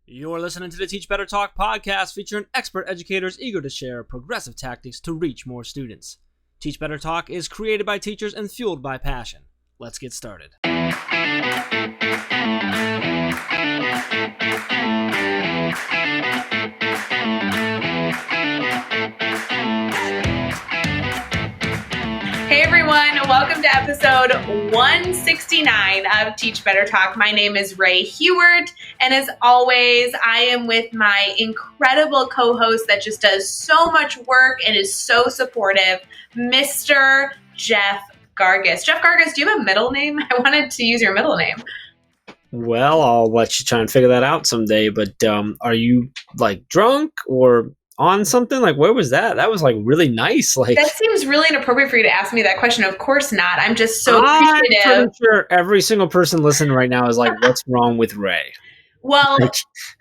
You're listening to the Teach Better Talk podcast featuring expert educators eager to share progressive tactics to reach more students. Teach Better Talk is created by teachers and fueled by passion. Let's get started. Hey everyone, welcome to episode 169 of Teach Better Talk. My name is Ray Hewart, and as always, I am with my incredible co-host that just does so much work and is so supportive, Mr. Jeff Gargas. Jeff Gargas, do you have a middle name? I wanted to use your middle name. Well, I'll let you try and figure that out someday, but are you like drunk or on something? Like, where was that? That was like really nice. Like, that seems really inappropriate for you to ask me that question. Of course not. I'm just so appreciative. I'm pretty sure every single person listening right now is like, what's wrong with Ray? Well,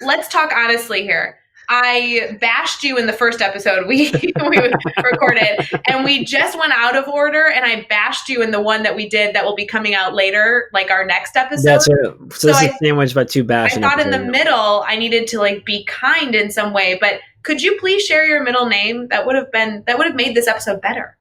let's talk honestly here. I bashed you in the first episode we recorded, and we just went out of order, and I bashed you in the one that we did that will be coming out later, like our next episode. That's it. So this is sandwiched by two bashing. I thought in the middle I needed to like be kind in some way, but could you please share your middle name? That would have made this episode better.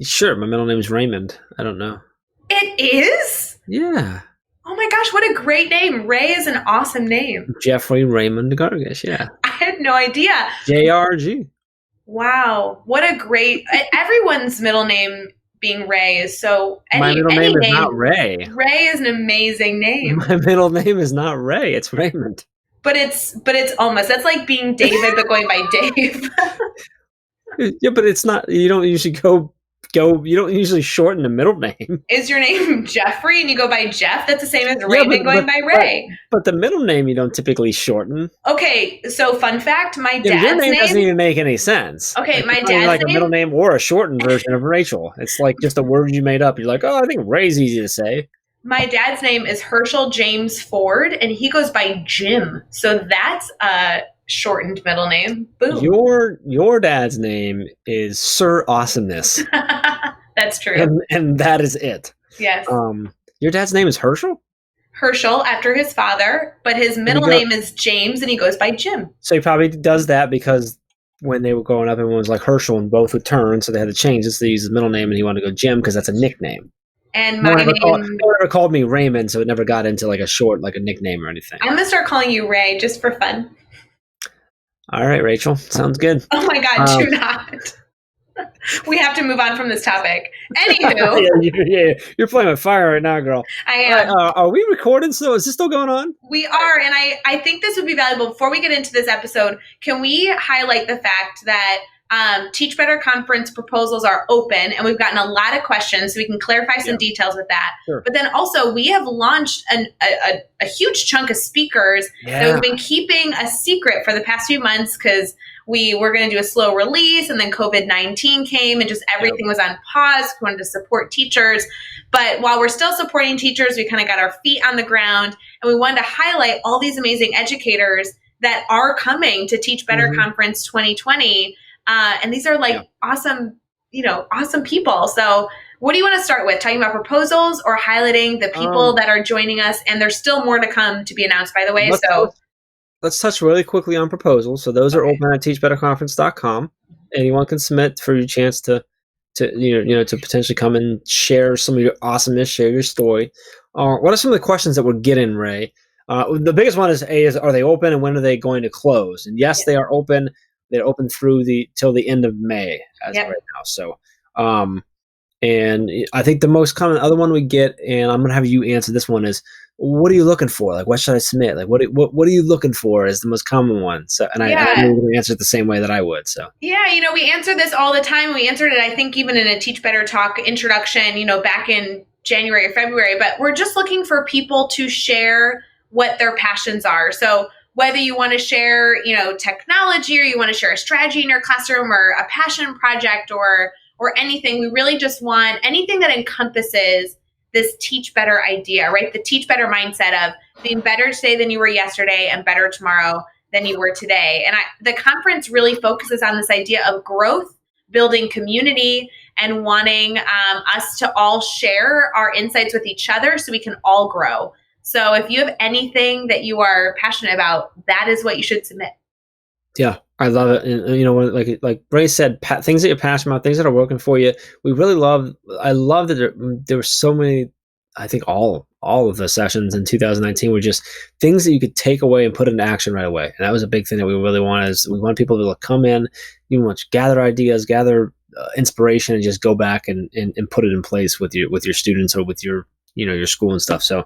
Sure. My middle name is Raymond. I don't know. It is? Yeah. Oh my gosh, what a great name. Ray is an awesome name. Jeffrey Raymond Gargas, yeah. I had no idea. JRG. Wow. What a great... Everyone's middle name being Ray is so... My middle name is not Ray. Ray is an amazing name. My middle name is not Ray. It's Raymond. But it's almost... That's like being David, but going by Dave. Yeah, but it's not... You don't usually you don't usually shorten the middle name. Is your name Jeffrey and you go by Jeff? That's the same as Raymond going by Ray. But the middle name you don't typically shorten. Okay, so fun fact, my dad's your name doesn't even make any sense. Okay, my dad's like name, a middle name or a shortened version of Rachel. It's like just a word you made up. You're like, oh, I think Ray's easy to say. My dad's name is Herschel James Ford, and he goes by Jim. So that's a shortened middle name. Boom. Your dad's name is Sir Awesomeness. That's true. And that is it. Yes. Your dad's name is Herschel? Herschel, after his father, but his middle name is James, and he goes by Jim. So he probably does that because when they were growing up, everyone was like Herschel, and both would turn, so they had to change it. So they used his middle name, and he wanted to go Jim because that's a nickname. And no one ever called me Raymond, so it never got into like a nickname or anything. I'm going to start calling you Ray just for fun. All right, Rachel. Sounds good. Oh my God, do not. We have to move on from this topic. Anywho. You're playing with fire right now, girl. I am. Are we recording still? Is this still going on? We are, and I think this would be valuable. Before we get into this episode, can we highlight the fact that Teach Better Conference proposals are open, and we've gotten a lot of questions, so we can clarify some details with that. Sure. But then also, we have launched a huge chunk of speakers that we've been keeping a secret for the past few months because we were going to do a slow release, and then COVID-19 came, and just everything was on pause. We wanted to support teachers. But while we're still supporting teachers, we kind of got our feet on the ground, and we wanted to highlight all these amazing educators that are coming to Teach Better Conference 2020. And these are like awesome people. So what do you want to start with? Talking about proposals or highlighting the people that are joining us? And there's still more to come to be announced, by the way. Let's touch really quickly on proposals. So those are open at teachbetterconference.com. Anyone can submit for your chance to potentially come and share some of your awesomeness, share your story. What are some of the questions that we're getting, Ray? The biggest one is are they open and when are they going to close? And yes, they are open. They're open through till the end of May as of right now. So, and I think the most common other one we get, and I'm going to have you answer this one, is what are you looking for? Like, what should I submit? Like, what are you looking for is the most common one. So, and I knew you would answer it the same way that I would. So, yeah, we answer this all the time. We answered it, I think, even in a Teach Better Talk introduction, back in January or February. But we're just looking for people to share what their passions are. So whether you want to share, technology, or you want to share a strategy in your classroom, or a passion project, or anything, we really just want anything that encompasses this teach better idea, right? The teach better mindset of being better today than you were yesterday and better tomorrow than you were today. And the conference really focuses on this idea of growth, building community, and wanting us to all share our insights with each other so we can all grow. So if you have anything that you are passionate about, that is what you should submit. Yeah, I love it. And you know, like Bray said, things that you're passionate about, things that are working for you. We really love. I love that there were so many. I think all of the sessions in 2019 were just things that you could take away and put into action right away. And that was a big thing that we really wanted. Is we want people to come in, you want to gather ideas, gather inspiration, and just go back and put it in place with your students or with your your school and stuff. So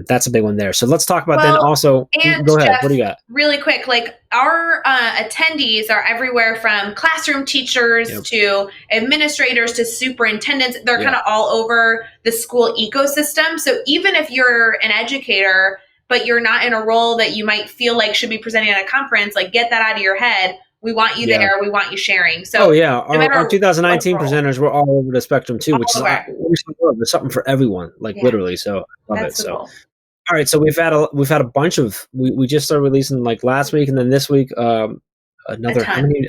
that's a big one there. So let's talk about then also. And go ahead. Jeff, what do you got? Really quick, like our attendees are everywhere from classroom teachers to administrators to superintendents. They're kind of all over the school ecosystem. So even if you're an educator, but you're not in a role that you might feel like should be presenting at a conference, like get that out of your head. We want you there. We want you sharing. So, our 2019 presenters were all over the spectrum too, which is there's something for everyone, like literally. So love it. So, all right. So we've had a bunch of we just started releasing like last week, and then this week another. How many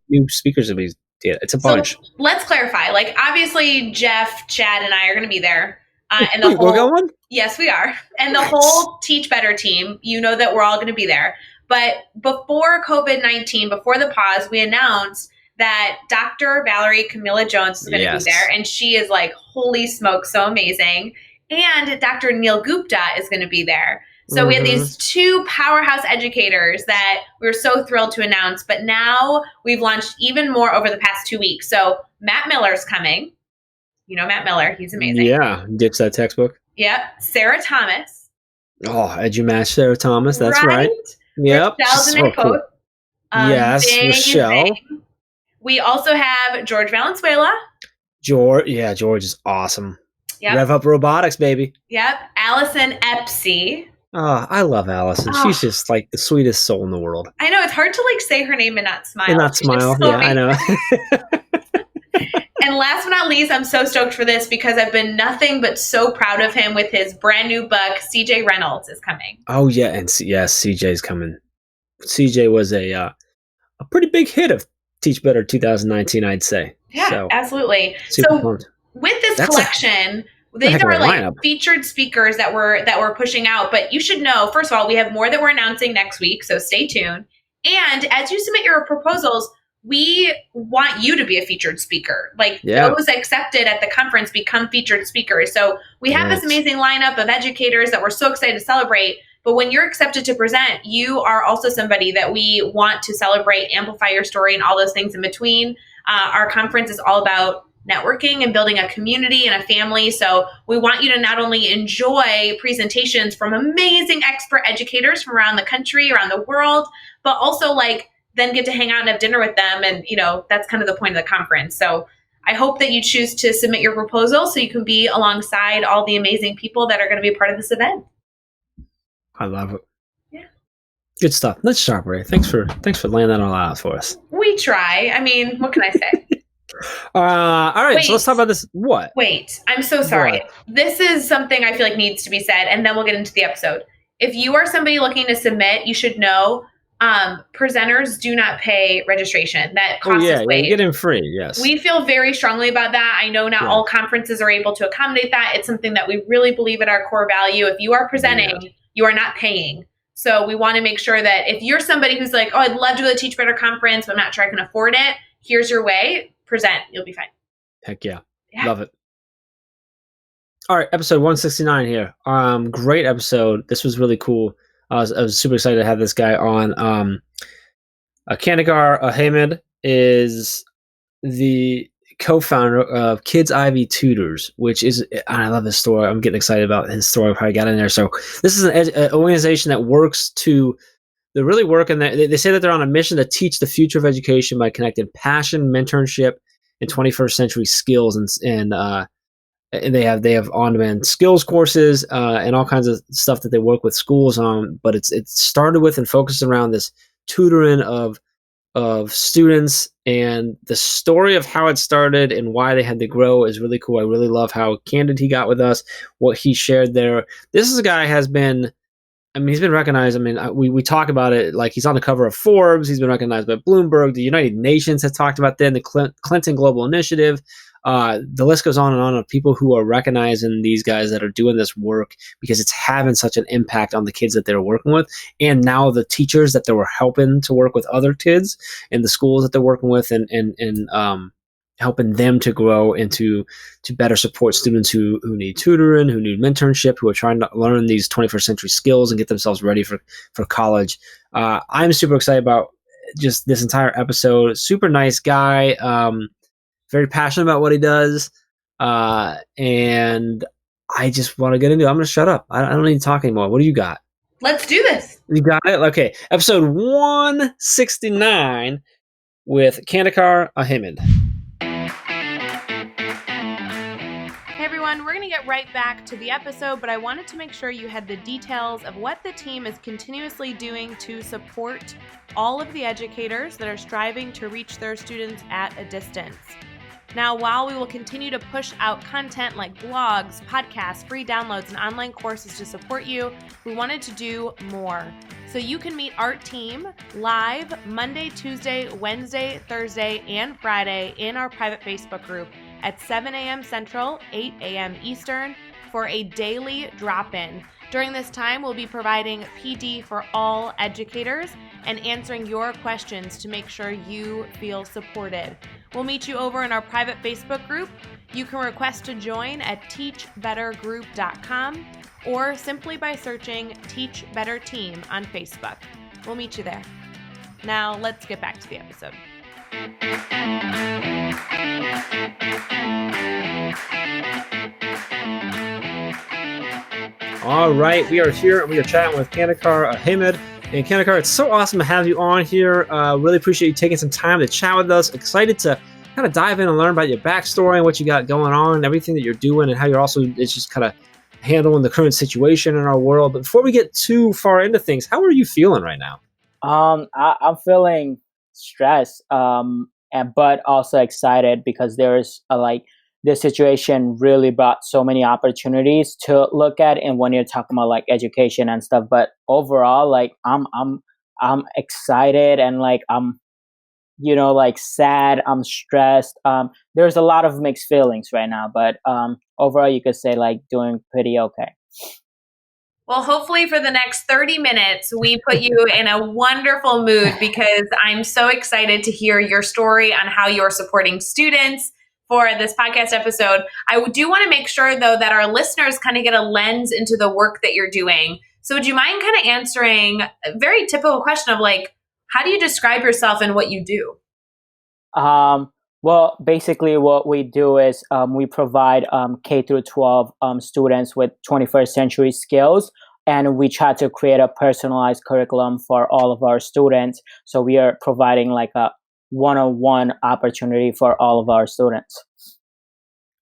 new speakers have we did? It's a bunch. So let's clarify. Like obviously, Jeff, Chad, and I are going to be there. And we're going? Yes, we are. And the whole Teach Better team. You know that we're all going to be there. But before COVID-19, before the pause, we announced that Dr. Valerie Camilla Jones is going to be there. And she is like, holy smoke, so amazing. And Dr. Neil Gupta is going to be there. So we have these two powerhouse educators that we're so thrilled to announce. But now we've launched even more over the past 2 weeks. So Matt Miller's coming. You know Matt Miller. He's amazing. Yeah. Ditch that textbook. Yep. Sarah Thomas. Oh, EduMatch Sarah Thomas. That's right. Yep. So cool. Yes, Michelle. We also have George Valenzuela. George is awesome. Yep. Rev Up Robotics, baby. Yep. Allison Epsy. Oh, I love Allison. Oh. She's just like the sweetest soul in the world. I know. It's hard to like say her name and not smile. I know. And last but not least, I'm so stoked for this because I've been nothing but so proud of him with his brand new book. CJ Reynolds is coming. Oh yeah, and yes, CJ's coming. CJ was a pretty big hit of Teach Better 2019, I'd say. Yeah, so, absolutely. So with this collection, these are like featured speakers that we're pushing out. But you should know, first of all, we have more that we're announcing next week, so stay tuned. And as you submit your proposals, we want you to be a featured speaker. Like those accepted at the conference become featured speakers. So we have this amazing lineup of educators that we're so excited to celebrate. But when you're accepted to present, you are also somebody that we want to celebrate, amplify your story, and all those things in between. Our conference is all about networking and building a community and a family. So we want you to not only enjoy presentations from amazing expert educators from around the country, around the world, but also then get to hang out and have dinner with them. And, that's kind of the point of the conference. So I hope that you choose to submit your proposal so you can be alongside all the amazing people that are going to be a part of this event. I love it. Yeah. Good stuff. Let's start, Ray. Thanks for laying that all out for us. We try. I mean, what can I say? All right. So let's talk about this. What? Wait, I'm so sorry. What? This is something I feel like needs to be said, and then we'll get into the episode. If you are somebody looking to submit, you should know presenters do not pay registration. That cost is waived. You get in free, yes. We feel very strongly about that. I know not all conferences are able to accommodate that. It's something that we really believe at our core value. If you are presenting, you are not paying. So we want to make sure that if you're somebody who's like, oh, I'd love to go to the Teach Better conference, but I'm not sure I can afford it, here's your way. Present. You'll be fine. Heck yeah. Love it. All right, episode 169 here. Great episode. This was really cool. I was super excited to have this guy on. Khandker Ahamed is the co-founder of Kids Ivy Tutors, which is, and I love his story. I'm getting excited about his story, how he got in there. So this is an organization that works to, they really work, and they say that they're on a mission to teach the future of education by connecting passion, mentorship, and 21st century skills, and they have on-demand skills courses and all kinds of stuff that they work with schools on. But it started with and focused around this tutoring of students, and the story of how it started and why they had to grow is really cool. I really love how candid he got with us, what he shared there. This is a guy he's been recognized. I mean, we talk about it like he's on the cover of Forbes. He's been recognized by Bloomberg. The United Nations has talked about them, the Clinton Global Initiative. The list goes on and on of people who are recognizing these guys that are doing this work because it's having such an impact on the kids that they're working with, and now the teachers that they were helping to work with other kids in the schools that they're working with, and helping them to grow and to better support students who need tutoring, who need mentorship, who are trying to learn these 21st century skills and get themselves ready for college. I'm super excited about just this entire episode. Super nice guy, very passionate about what he does, and I just want to get into it. I'm going to shut up. I don't need to talk anymore. What do you got? Let's do this. You got it? Okay. Episode 169 with Khandker Ahamed. We're going to get right back to the episode, but I wanted to make sure you had the details of what the team is continuously doing to support all of the educators that are striving to reach their students at a distance. Now, while we will continue to push out content like blogs, podcasts, free downloads, and online courses to support you, we wanted to do more. So you can meet our team live Monday, Tuesday, Wednesday, Thursday, and Friday in our private Facebook group at 7 a.m. Central, 8 a.m. Eastern for a daily drop-in. During this time, we'll be providing PD for all educators and answering your questions to make sure you feel supported. We'll meet you over in our private Facebook group. You can request to join at teachbettergroup.com or simply by searching Teach Better Team on Facebook. We'll meet you there. Now, let's get back to the episode. All right, we are here and we are chatting with Khandker Ahamed. And Khandker, it's so awesome to have you on here. Really appreciate you taking some time to chat with us. Excited to kind of dive in and learn about your backstory and what you got going on and everything that you're doing and how you're also it's just kind of handling the current situation in our world. But before we get too far into things, how are you feeling right now? I'm feeling stressed, but also excited because there's this situation really brought so many opportunities to look at. And when you're talking about like education and stuff, but overall, like I'm excited and like I'm, sad. I'm stressed. There's a lot of mixed feelings right now, but overall, you could say like doing pretty okay. Well, hopefully for the next 30 minutes, we put you in a wonderful mood because I'm so excited to hear your story on how you're supporting students for this podcast episode. I do want to make sure, though, that our listeners kind of get a lens into the work that you're doing. So would you mind kind of answering a very typical question of like, how do you describe yourself and what you do? Well, basically what we do is we provide K through 12 students with 21st century skills, and we try to create a personalized curriculum for all of our students. So we are providing like a one-on-one opportunity for all of our students.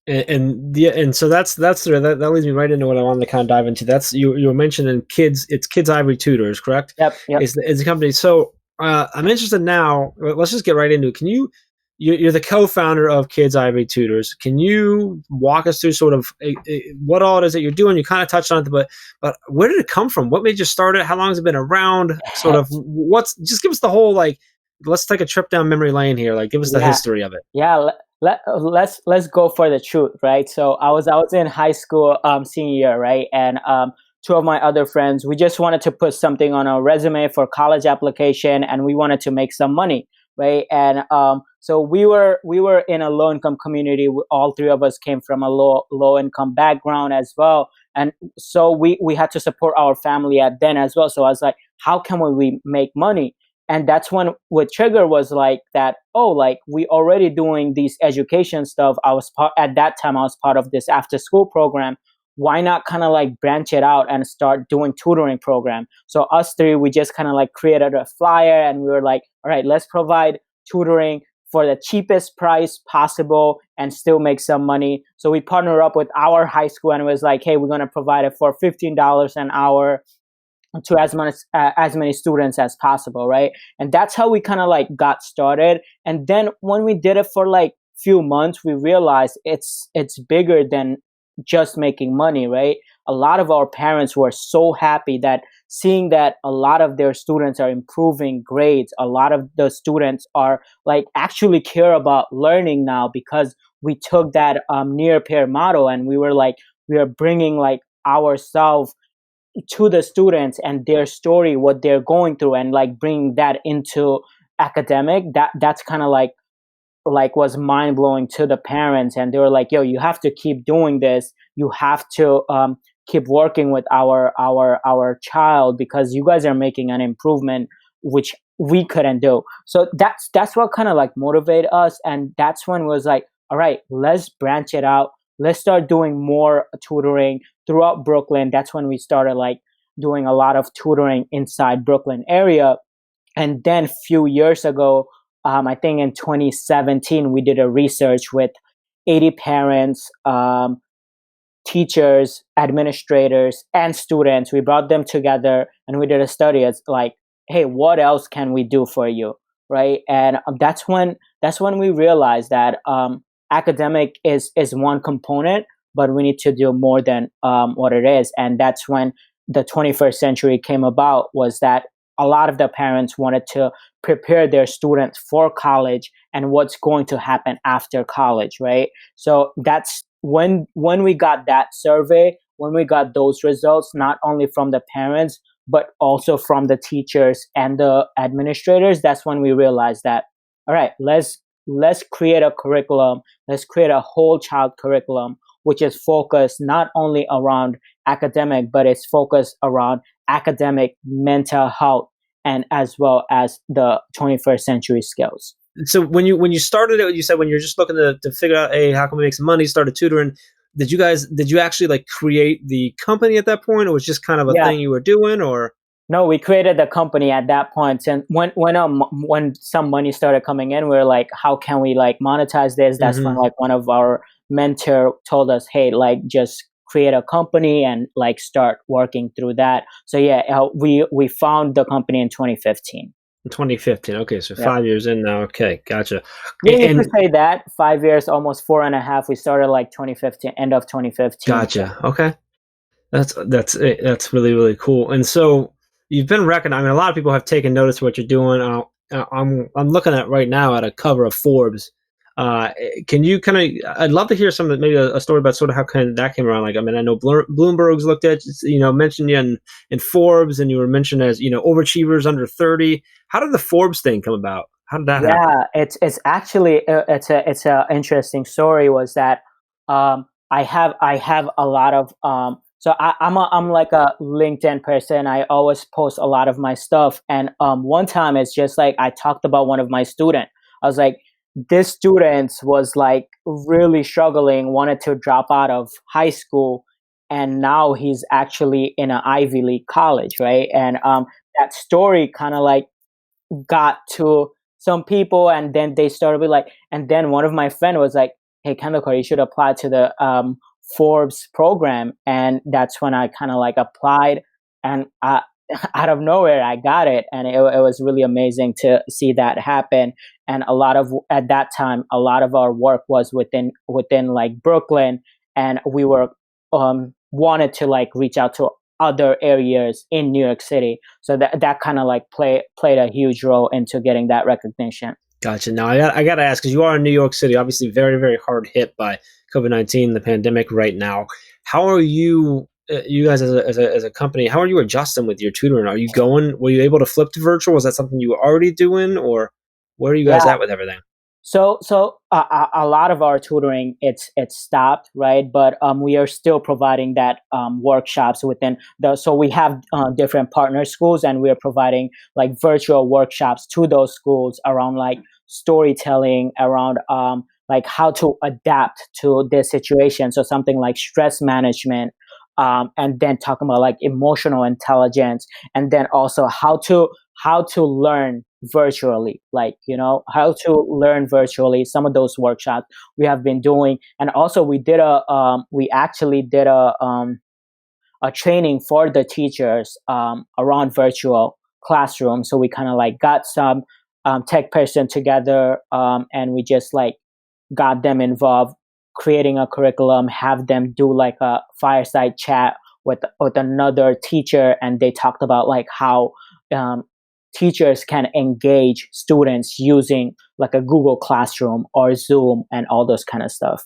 And so that leads me right into what I wanted to kind of dive into. That's you were mentioning Kids Ivory Tutors, correct? Yep. Is the company. So I'm interested now. Let's just get right into it. You're the co-founder of Kids Ivory Tutors. Can you walk us through sort of what all it is that you're doing? You kind of touched on it, but where did it come from? What made you start it? How long has it been around? Sort of just give us the whole, like, let's take a trip down memory lane here. Like, give us the history of it. Yeah, let's go for the truth, right? So I was in high school senior year, right? And two of my other friends, we just wanted to put something on our resume for college application, and we wanted to make some money, right? And so we were in a low income community. All three of us came from a low income background as well, and so we had to support our family at then as well. So I was like, how can we make money? And that's when what trigger was like that. Oh, like we already doing these education stuff. At that time I was part of this after school program. Why not kind of like branch it out and start doing tutoring program? So us three, we just kind of like created a flyer and we were like, all right, let's provide tutoring for the cheapest price possible and still make some money. So we partnered up with our high school and it was like, hey, we're going to provide it for $15 an hour to as many students as possible, right? And that's how we kind of like got started. And then when we did it for like few months, we realized it's bigger than just making money, right? A lot of our parents were so happy that seeing that a lot of their students are improving grades. A lot of the students are like actually care about learning now because we took that near peer model, and we were bringing like ourselves to the students and their story, what they're going through, and like bringing that into academic. That's kind of like was mind blowing to the parents, and they were like, yo, you have to keep doing this, you have to keep working with our child, because you guys are making an improvement which we couldn't do. So that's what kind of like motivated us, and that's when it was like, all right, let's branch it out, let's start doing more tutoring throughout Brooklyn. That's when we started like doing a lot of tutoring inside Brooklyn area. And then few years ago, I think in 2017, we did a research with 80 parents, teachers, administrators, and students. We brought them together and we did a study. It's like, hey, what else can we do for you, right? And that's when we realized that academic is one component, but we need to do more than what it is. And that's when the 21st century came about, was that a lot of the parents wanted to prepare their students for college and what's going to happen after college, right? So that's when we got that survey, when we got those results, not only from the parents, but also from the teachers and the administrators, that's when we realized that, all right, let's create a curriculum, let's create a whole child curriculum, which is focused not only around academic, but it's focused around academic, mental health, and as well as the 21st century skills. So when you started it, you said when you're just looking to figure out, hey, how can we make some money, started tutoring, did you actually like create the company at that point, or was just kind of a thing you were doing, or? No, we created the company at that point. And when some money started coming in, we were like, how can we like monetize this? That's when like one of our mentor told us, hey, like just create a company and like start working through that. So we found the company in 2015. 2015. Okay, so 5 years in now. Okay, gotcha. Yeah, you could say that 5 years, almost 4.5. We started like 2015, end of 2015. Gotcha. Okay, that's really, really cool. And so you've been recognized. I mean, a lot of people have taken notice of what you're doing. I'm looking at right now at a cover of Forbes. Can you kind of? I'd love to hear maybe a story about sort of how kind of that came around. Like, I mean, I know Bloomberg's looked at, mentioned you in Forbes, and you were mentioned as overachievers under 30. How did the Forbes thing come about? How did that happen? Yeah, it's actually it's a interesting story. Was that I have a lot of so I'm like a LinkedIn person. I always post a lot of my stuff, and one time it's just like I talked about one of my students. I was like, this student was like really struggling, wanted to drop out of high school, and now he's actually in an Ivy League college, right? And that story kind of like got to some people, and then they started be like, and then one of my friends was like, hey, Khandker, you should apply to the Forbes program. And that's when I kind of like applied, and out of nowhere I got it, and it was really amazing to see that happen. And at that time a lot of our work was within like Brooklyn, and we were wanted to like reach out to other areas in New York City. So that kind of like played a huge role into getting that recognition. Gotcha. Now I got to ask, because you are in New York City, obviously very, very hard hit by COVID-19, the pandemic right now. How are you guys as a company, how are you adjusting with your tutoring? Were you able to flip to virtual? Was that something you were already doing, or where are you guys at with everything? So a lot of our tutoring, it's stopped, right? But we are still providing that workshops so we have different partner schools, and we are providing like virtual workshops to those schools around like storytelling, around like how to adapt to this situation. So something like stress management, and then talking about like emotional intelligence, and then also how to learn virtually, like how to learn virtually. Some of those workshops we have been doing, and also we actually did a training for the teachers around virtual classroom. So we kind of like got some tech person together, and we just like got them involved, creating a curriculum, have them do like a fireside chat with another teacher, and they talked about like how teachers can engage students using like a Google Classroom or Zoom and all those kind of stuff.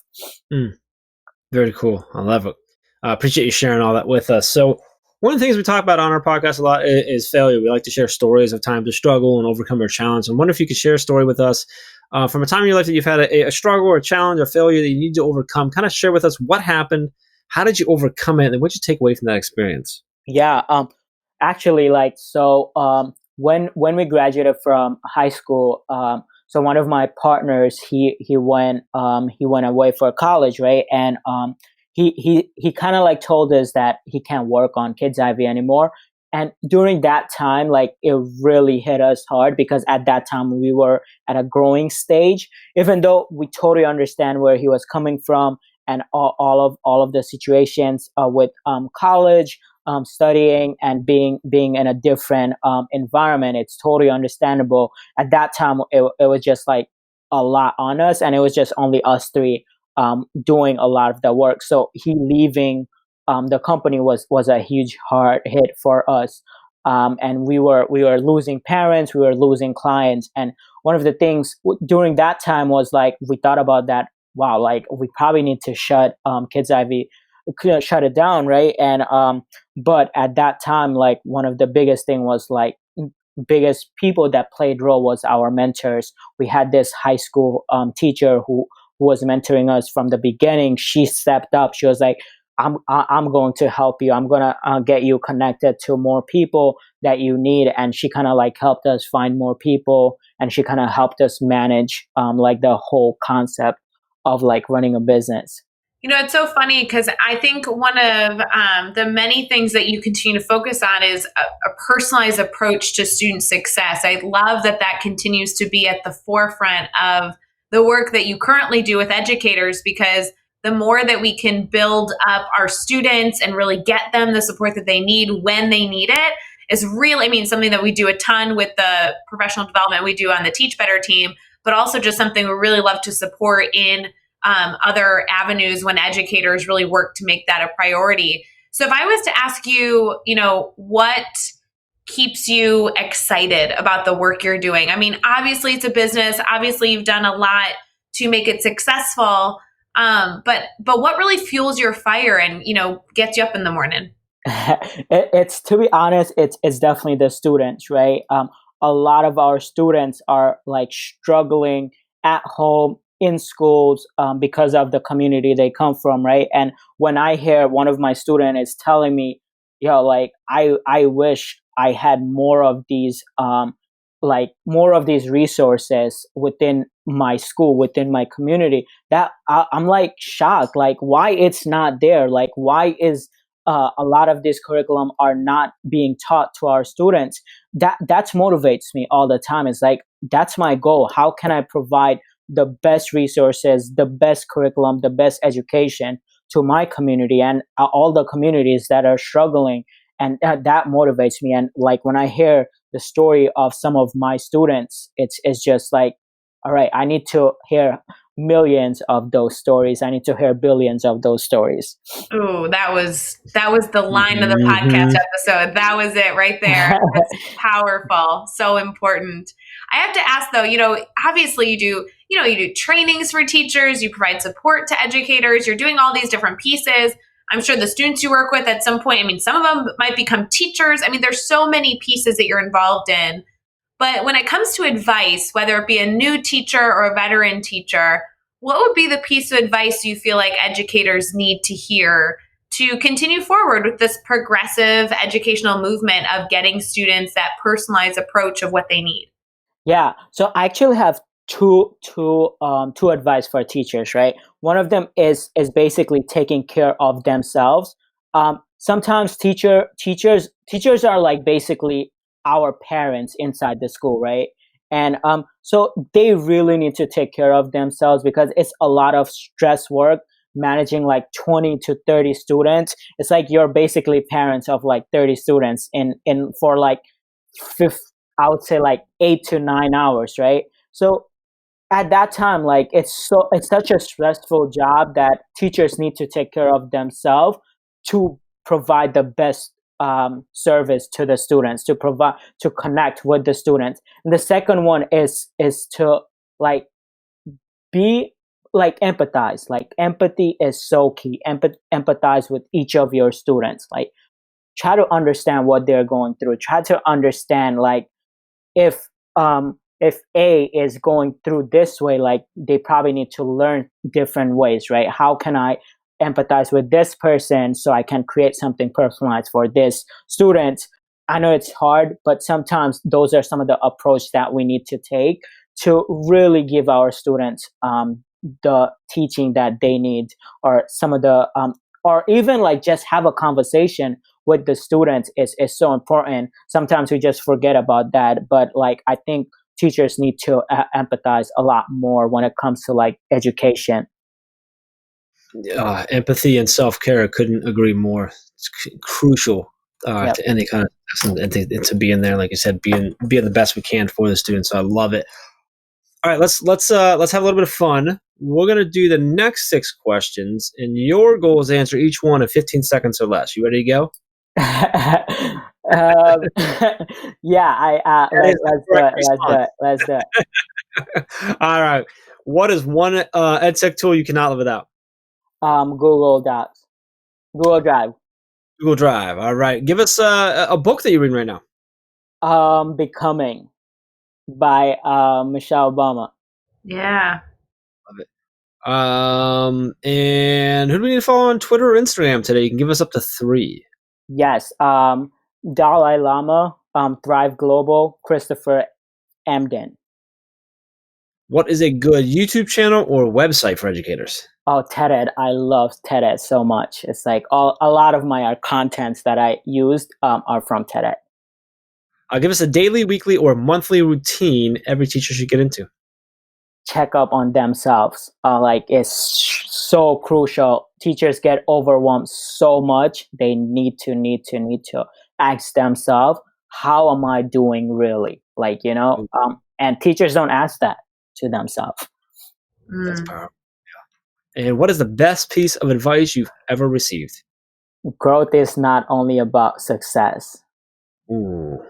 Very cool. I love it. I appreciate you sharing all that with us. So one of the things we talk about on our podcast a lot is failure. We like to share stories of times of struggle and overcome our challenge. I wonder if you could share a story with us from a time in your life that you've had a struggle or a challenge or failure that you need to overcome. Kind of share with us what happened, how did you overcome it, and what did you take away from that experience? Yeah, actually, when we graduated from high school, so one of my partners he went away for college, right? And he kind of like told us that he can't work on Kids IV anymore. And during that time, like it really hit us hard because at that time we were at a growing stage. Even though we totally understand where he was coming from and all of the situations with college, studying and being in a different environment, it's totally understandable. At that time, it was just like a lot on us, and it was just only us three doing a lot of the work. So he leaving the company was a huge hard hit for us, and we were losing parents, we were losing clients, and one of the things during that time was like we thought about that. Wow, like we probably need to shut Kids IV, shut it down, right? And but at that time, like one of the biggest thing was like biggest people that played role was our mentors. We had this high school teacher who was mentoring us from the beginning. She stepped up. She was like, I'm going to help you. I'm gonna get you connected to more people that you need. And she kind of like helped us find more people, and she kind of helped us manage like the whole concept of like running a business. You know, it's so funny because I think one of the many things that you continue to focus on is a personalized approach to student success. I love that that continues to be at the forefront of the work that you currently do with educators, because the more that we can build up our students and really get them the support that they need when they need it is really, I mean, something that we do a ton with the professional development we do on the Teach Better team, but also just something we really love to support in other avenues when educators really work to make that a priority. So if I was to ask you, you know, what keeps you excited about the work you're doing? I mean, obviously it's a business. Obviously you've done a lot to make it successful. But what really fuels your fire and, you know, gets you up in the morning? It's to be honest, it's definitely the students, right? A lot of our students are like struggling at home, in schools, because of the community they come from, right? And when I hear one of my students is telling me, yo, like I wish I had more of these resources within my school, within my community, that I'm like shocked, like why it's not there, like why is a lot of this curriculum are not being taught to our students. That motivates me all the time. It's like that's my goal. How can I provide the best resources, the best curriculum, the best education to my community and all the communities that are struggling? And that motivates me. And like when I hear the story of some of my students, it's just like, all right, I need to hear millions of those stories. I need to hear billions of those stories. Ooh, that was the line of the podcast episode. That was it right there. That's powerful. So important. I have to ask though, you know, obviously you do trainings for teachers, you provide support to educators, you're doing all these different pieces. I'm sure the students you work with at some point, I mean, some of them might become teachers. I mean, there's so many pieces that you're involved in. But when it comes to advice, whether it be a new teacher or a veteran teacher, what would be the piece of advice you feel like educators need to hear to continue forward with this progressive educational movement of getting students that personalized approach of what they need? Yeah, so I actually have two advice for teachers, right? One of them is basically taking care of themselves. Sometimes teachers are like basically our parents inside the school, right? And so they really need to take care of themselves because it's a lot of stress work managing like 20 to 30 students. It's like you're basically parents of like 30 students in for like I would say like 8 to 9 hours, right? So at that time, like it's such a stressful job that teachers need to take care of themselves to provide the best service to the students, to connect with the students. And the second one is to like be like empathize. Like empathy is so key. Empathize with each of your students. Like try to understand what they're going through. Try to understand like if A is going through this way, like they probably need to learn different ways, right? How can I empathize with this person so I can create something personalized for this student? I know it's hard, but sometimes those are some of the approach that we need to take to really give our students the teaching that they need, or some of the or even like just have a conversation with the students is so important. Sometimes we just forget about that, but like I think teachers need to empathize a lot more when it comes to like education. Empathy and self-care, I couldn't agree more. It's crucial Yep. to any kind of lesson, and to be in there, like you said, being the best we can for the students. So I love it. All right, let's have a little bit of fun. We're gonna do the next 6 questions, and your goal is to answer each one in 15 seconds or less. You ready to go? Yeah, let's do it. All right. What is one EdTech tool you cannot live without? Google Docs, Google Drive. Google Drive. All right. Give us a book that you're reading right now. Becoming by Michelle Obama. Yeah. Love it. And who do we need to follow on Twitter or Instagram today? You can give us up to 3. Yes. Dalai Lama, ThriveGlobal, Christopher Emdin. What is a good YouTube channel or website for educators? Oh, TED. I love TED so much. It's like a lot of my contents that I used are from TED. Give us a daily, weekly, or monthly routine every teacher should get into. Check up on themselves. Like it's so crucial. Teachers get overwhelmed so much. They need to ask themselves, how am I doing really? Like, and teachers don't ask that to themselves. That's powerful. Yeah. And what is the best piece of advice you've ever received? Growth is not only about success. Ooh.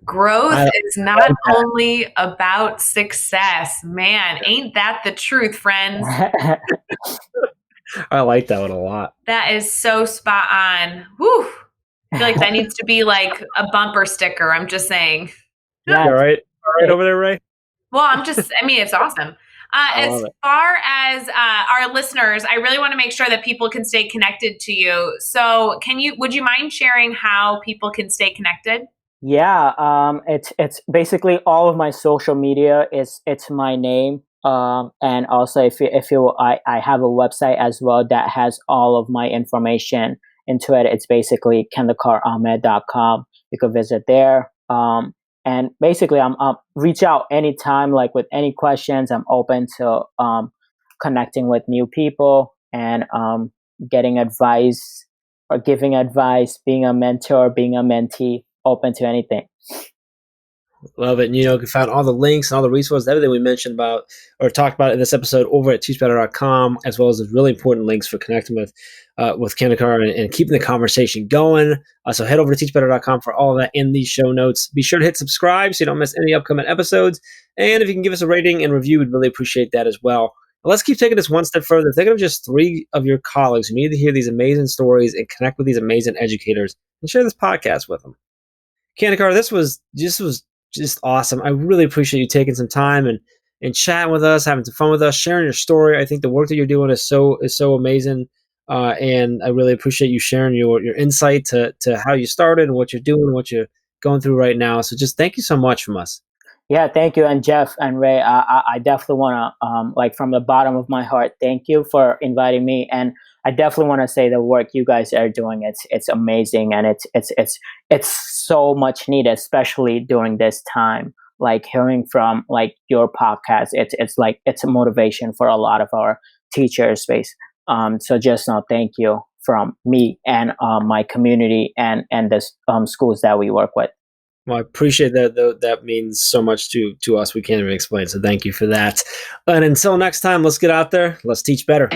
Growth is not only about success. Man, ain't that the truth, friends? I like that one a lot. That is so spot on. Whew. I feel like that needs to be like a bumper sticker. I'm just saying. Yeah. All right over there, Ray? Well, it's awesome. As far as our listeners, I really want to make sure that people can stay connected to you. So would you mind sharing how people can stay connected? Yeah, it's basically all of my social media it's my name. And also I have a website as well that has all of my information into it. It's basically khandkerahamed.com. You can visit there. And basically, I'm reach out anytime, like with any questions. I'm open to connecting with new people and getting advice or giving advice, being a mentor, being a mentee, open to anything. Love it. And, you can find all the links and all the resources, everything we mentioned about or talked about in this episode over at teachbetter.com, as well as the really important links for connecting with Khandker and keeping the conversation going. So head over to teachbetter.com for all of that in the show notes. Be sure to hit subscribe so you don't miss any upcoming episodes. And if you can give us a rating and review, we'd really appreciate that as well. But let's keep taking this one step further. Think of just 3 of your colleagues who need to hear these amazing stories and connect with these amazing educators, and share this podcast with them. Khandker, this was just awesome. I really appreciate you taking some time and chatting with us, having some fun with us, sharing your story. I think the work that you're doing is so amazing. And I really appreciate you sharing your insight to how you started and what you're doing and what you're going through right now. So just thank you so much from us. Yeah, thank you. And Jeff and Ray, I definitely want to, from the bottom of my heart, thank you for inviting me. And I definitely want to say the work you guys are doing, it's amazing. And it's so much needed, especially during this time. Like hearing from like your podcast, it's a motivation for a lot of our teachers space. So just thank you from me and my community and the schools that we work with. Well, I appreciate that. That means so much to us. We can't even explain. So thank you for that. And until next time, let's get out there. Let's teach better.